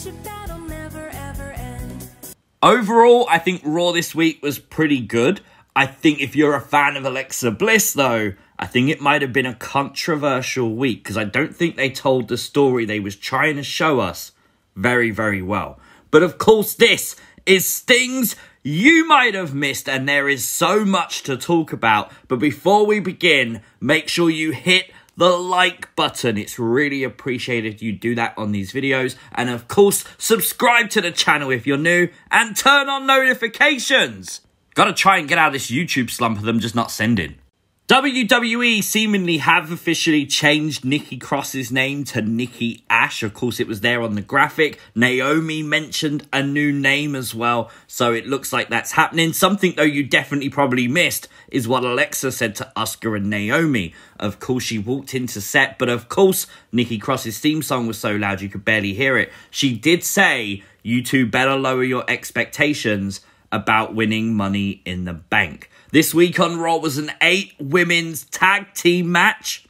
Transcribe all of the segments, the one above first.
friendship that'll never ever end. Overall, I think Raw this week was pretty good. I think if you're a fan of Alexa Bliss, though, I think it might have been a controversial week because I don't think they told the story they was trying to show us very, very well. But of course, this is things you might have missed, and there is so much to talk about. But before we begin, make sure you hit the like button. It's really appreciated you do that on these videos. And of course, subscribe to the channel if you're new and turn on notifications. Gotta try and get out of this YouTube slump of them just not sending. WWE seemingly have officially changed Nikki Cross's name to Nikki ASH. Of course, it was there on the graphic. Naomi mentioned a new name as well, so it looks like that's happening. Something, though, you definitely probably missed is what Alexa said to Asuka and Naomi. Of course, she walked into set, but of course, Nikki Cross's theme song was so loud you could barely hear it. She did say, you two better lower your expectations about winning Money in the Bank. This week on Raw was an 8 women's tag team match.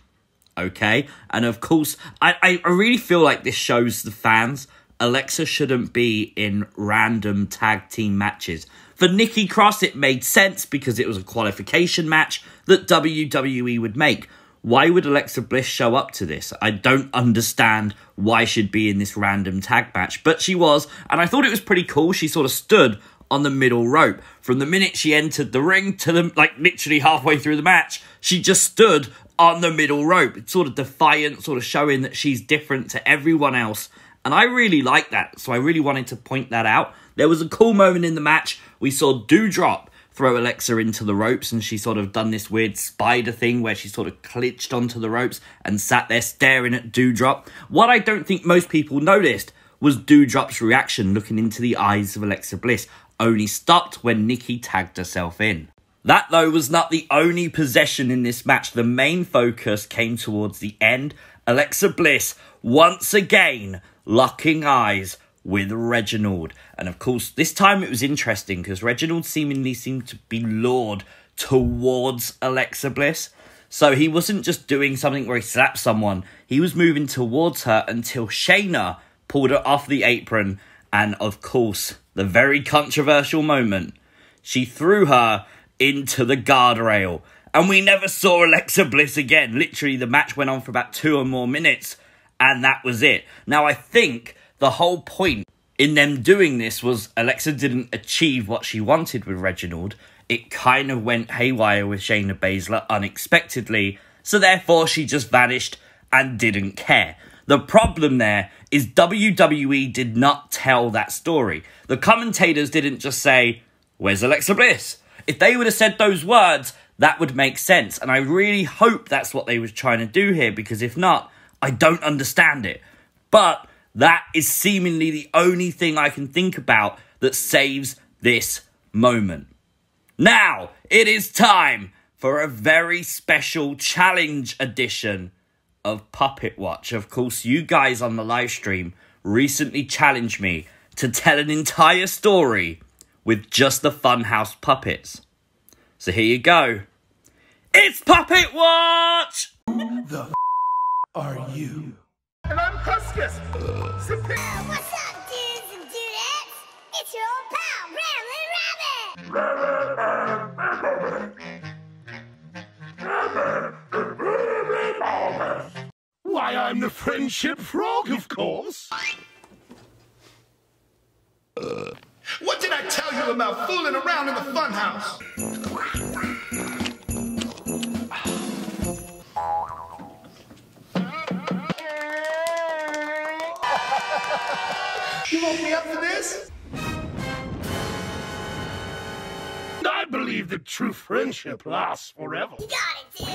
Okay. And of course, I really feel like this shows the fans Alexa shouldn't be in random tag team matches. For Nikki Cross, it made sense because it was a qualification match that WWE would make. Why would Alexa Bliss show up to this? I don't understand why she'd be in this random tag match. But she was, and I thought it was pretty cool. She sort of stood on the middle rope. From the minute she entered the ring to the, like, literally halfway through the match, she just stood on the middle rope. It's sort of defiant, sort of showing that she's different to everyone else. And I really like that, so I really wanted to point that out. There was a cool moment in the match. We saw Doudrop throw Alexa into the ropes, and she sort of done this weird spider thing where she sort of clinched onto the ropes and sat there staring at Doudrop. What I don't think most people noticed was Doudrop's reaction looking into the eyes of Alexa Bliss. Only stopped when Nikki tagged herself in. That, though, was not the only possession in this match. The main focus came towards the end. Alexa Bliss, once again, locking eyes with Reginald. And, of course, this time it was interesting because Reginald seemingly seemed to be lured towards Alexa Bliss. So he wasn't just doing something where he slapped someone. He was moving towards her until Shayna pulled her off the apron. And, of course, the very controversial moment, she threw her into the guardrail. And we never saw Alexa Bliss again. Literally, the match went on for about 2 or more minutes. And that was it. Now, I think the whole point in them doing this was Alexa didn't achieve what she wanted with Reginald. It kind of went haywire with Shayna Baszler unexpectedly. So, therefore, she just vanished and didn't care. The problem there is WWE did not tell that story. The commentators didn't just say, where's Alexa Bliss? If they would have said those words, that would make sense. And I really hope that's what they was trying to do here, because if not, I don't understand it. But that is seemingly the only thing I can think about that saves this moment. Now, it is time for a very special challenge edition of Puppet Watch. Of course, you guys on the live stream recently challenged me to tell an entire story with just the Funhouse puppets. So here you go. It's Puppet Watch! The are you? And I'm Huskus. What's up, dudes and dudettes? It's your old pal, Ramblin' Rabbit. Why, I'm the friendship frog, of course. What did I tell you about fooling around in the funhouse? You woke me up for this? I believe that true friendship lasts forever. You got it, dude.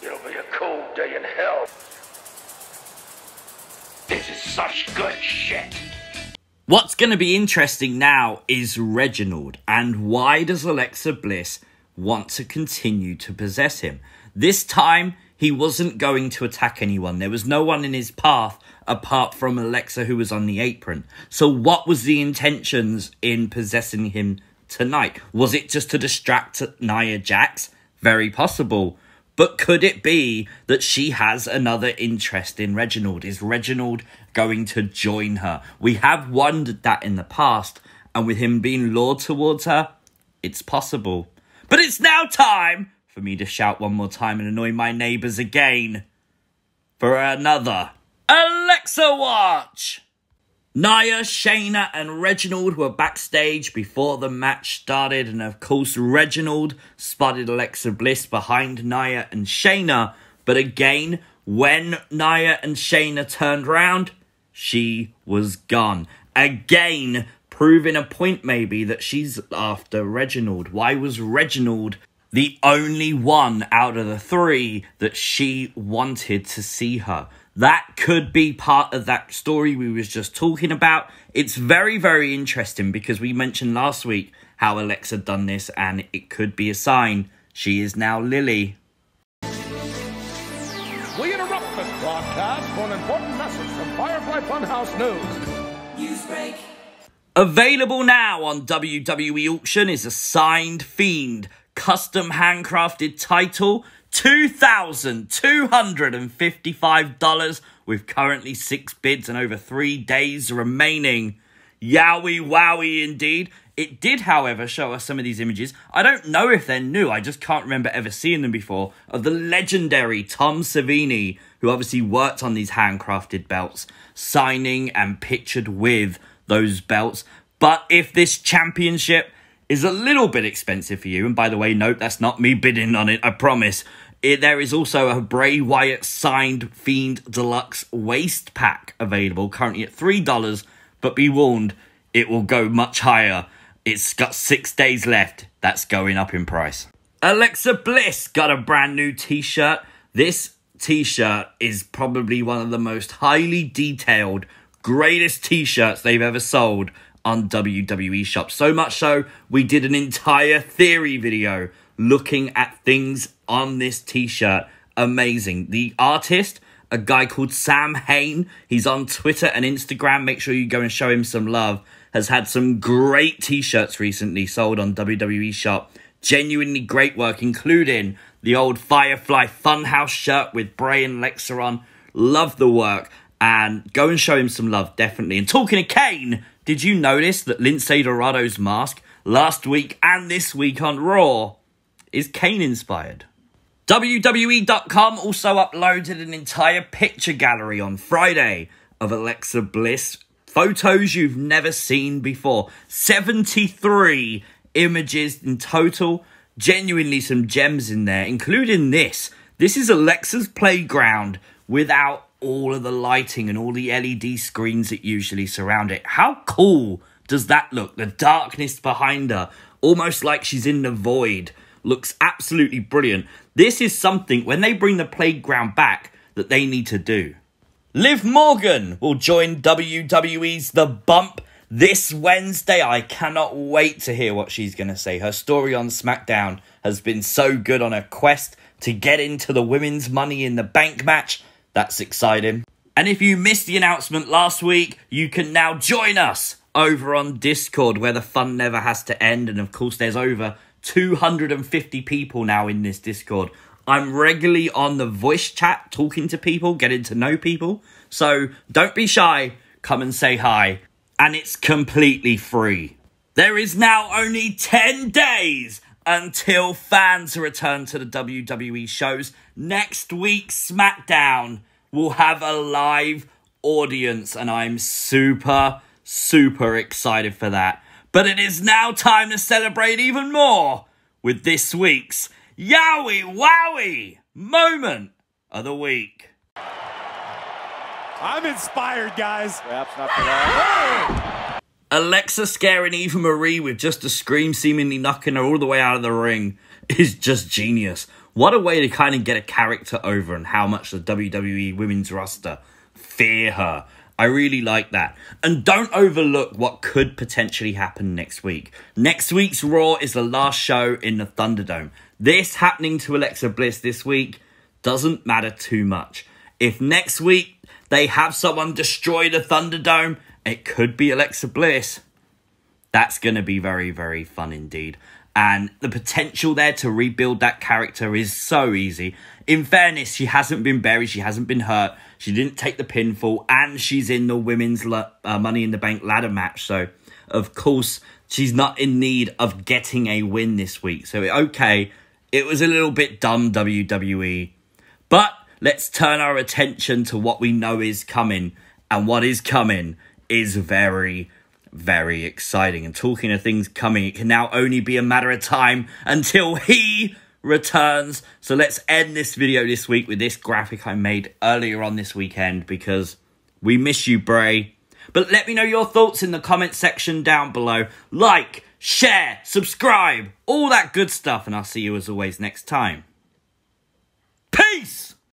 It'll be a cold day in hell. This is such good shit. What's going to be interesting now is Reginald, and why does Alexa Bliss want to continue to possess him? This time, he wasn't going to attack anyone. There was no one in his path apart from Alexa, who was on the apron. So what was the intentions in possessing him tonight? Was it just to distract Nia Jax? Very possible. But could it be that she has another interest in Reginald? Is Reginald going to join her? We have wondered that in the past, and with him being lured towards her, it's possible. But it's now time for me to shout one more time and annoy my neighbours again for another Alexa Watch! Nia, Shayna and Reginald were backstage before the match started, and of course Reginald spotted Alexa Bliss behind Nia and Shayna, but again, when Nia and Shayna turned round, she was gone. Again, proving a point maybe that she's after Reginald. Why was Reginald the only one out of the three that she wanted to see her? That could be part of that story we was just talking about. It's very, very interesting because we mentioned last week how Alexa done this, and it could be a sign she is now Lily. We interrupt this broadcast for an important message from Firefly Funhouse News. Newsbreak. Available now on WWE Auction is a signed Fiend custom handcrafted title, $2,255 with currently 6 bids and over 3 days remaining. Yowie Wowie indeed. It did, however, show us some of these images. I don't know if they're new, I just can't remember ever seeing them before, of the legendary Tom Savini, who obviously worked on these handcrafted belts, signing and pictured with those belts. But if this championship is a little bit expensive for you, and by the way, note, that's not me bidding on it, I promise. There is also a Bray Wyatt signed Fiend Deluxe waist pack available, currently at $3, but be warned, it will go much higher. It's got 6 days left. That's going up in price. Alexa Bliss got a brand new t-shirt. This t-shirt is probably one of the most highly detailed, greatest t-shirts they've ever sold on WWE Shop. So much so, we did an entire theory video looking at things on this t-shirt. Amazing. The artist, a guy called Sam Hain, he's on Twitter and Instagram. Make sure you go and show him some love. Has had some great t-shirts recently sold on WWE Shop. Genuinely great work, including the old Firefly Funhouse shirt with Bray and Alexa on. Love the work. And go and show him some love, definitely. And talking of Kane, did you notice that Lince Dorado's mask last week and this week on Raw is Kane inspired? WWE.com also uploaded an entire picture gallery on Friday of Alexa Bliss. Photos you've never seen before. 73 images in total. Genuinely some gems in there, including this. This is Alexa's playground without all of the lighting and all the LED screens that usually surround it. How cool does that look? The darkness behind her, almost like she's in the void. Looks absolutely brilliant. This is something, when they bring the playground back, that they need to do. Liv Morgan will join WWE's The Bump this Wednesday. I cannot wait to hear what she's going to say. Her story on SmackDown has been so good on her quest to get into the Women's Money in the Bank match. That's exciting. And if you missed the announcement last week, you can now join us over on Discord, where the fun never has to end. And of course, there's over 250 people now in this Discord. I'm regularly on the voice chat, talking to people, getting to know people. So don't be shy, come and say hi. And it's completely free. There is now only 10 days until fans return to the WWE shows. Next week's SmackDown will have a live audience, and I'm super, super excited for that. But it is now time to celebrate even more with this week's Yowie Wowie Moment of the Week. I'm inspired, guys. Perhaps not for that. Alexa scaring Eva Marie with just a scream, seemingly knocking her all the way out of the ring, is just genius. What a way to kind of get a character over, and how much the WWE women's roster fear her. I really like that. And don't overlook what could potentially happen next week. Next week's Raw is the last show in the Thunderdome. This happening to Alexa Bliss this week doesn't matter too much. If next week they have someone destroy the Thunderdome, it could be Alexa Bliss. That's going to be very, very fun indeed. And the potential there to rebuild that character is so easy. In fairness, she hasn't been buried. She hasn't been hurt. She didn't take the pinfall. And she's in the women's Money in the Bank ladder match. So, of course, she's not in need of getting a win this week. So, okay, it was a little bit dumb, WWE. But let's turn our attention to what we know is coming. And what is coming is very, very exciting. And talking of things coming, it can now only be a matter of time until he returns. So let's end this video this week with this graphic I made earlier on this weekend, because we miss you, Bray. But let me know your thoughts in the comment section down below. Like, share, subscribe, all that good stuff. And I'll see you as always next time.